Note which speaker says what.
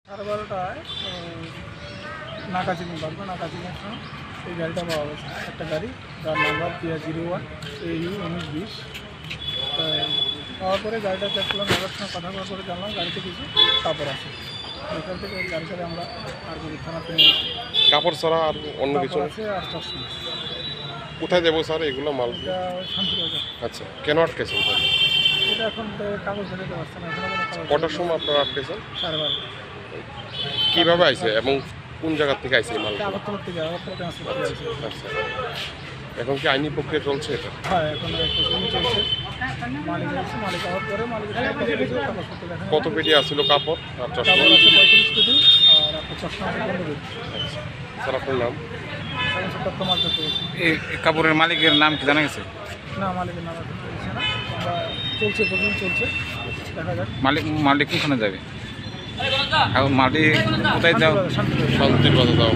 Speaker 1: 12:30টায় নাকাচিনি বাগবা নাকাচিনির সময় এই গাড়িটা পাওয়া গেছে, একটা গাড়ি যার নাম্বার PA01 AU 1920। পাওয়ার পরে গাড়িটা চেক করলাম, ড্রাইভারের সঙ্গে কথা বলার পরে জানলাম গাড়িতে কিছু কাপড় আছে। এখান থেকে এই গাড়িটাকে আমরা আরগুলি থানাতে নিয়ে গেছি।
Speaker 2: কাপড় ছাড়া আর অন্য কিছু
Speaker 1: আছে আর চশমা।
Speaker 2: কোথায় দেবো স্যার এগুলো মাল?
Speaker 1: এটা শান্তিবাজার।
Speaker 2: আচ্ছা, কেন আটকেছেন স্যার?
Speaker 1: এটা এখন কাগজ বেরোতে পারছে না, এখন
Speaker 2: কটার সময় আপনারা আটকেছেন?
Speaker 1: 12:30।
Speaker 2: কীভাবে আইছে এবং কোন জায়গা থেকে আইছে এই মাল?
Speaker 1: আগরতলা থেকে ট্রান্সফার করে আছে।
Speaker 2: আচ্ছা, এখন কি আইনি প্রক্রিয়া চলছে এটা?
Speaker 1: হ্যাঁ, এখন প্রসেসিং চলছে। মালিক এসে মালিক আওয়ার পরে মালিকের কাগজপত্র দেখা।
Speaker 2: কত পেটি আসছিল কাপড় আর চশমা?
Speaker 1: কাপড় আছে 35 পেটি আর আপনার চশমা আছে 15 পেটি।
Speaker 2: স্যার আপনার নাম?
Speaker 3: এই কাপড়ের মালিকের নাম কি জানা গেছে?
Speaker 1: না, মালিকের নাম এখন চলছে না, আমরা চলছে প্রসেসিং চলছে, দেখা যাক।
Speaker 3: মালিক কোনখানে যাবে? মালিক কোথায় যাও?
Speaker 1: শান্তিবাজার।
Speaker 2: শান্তির কথা দাও।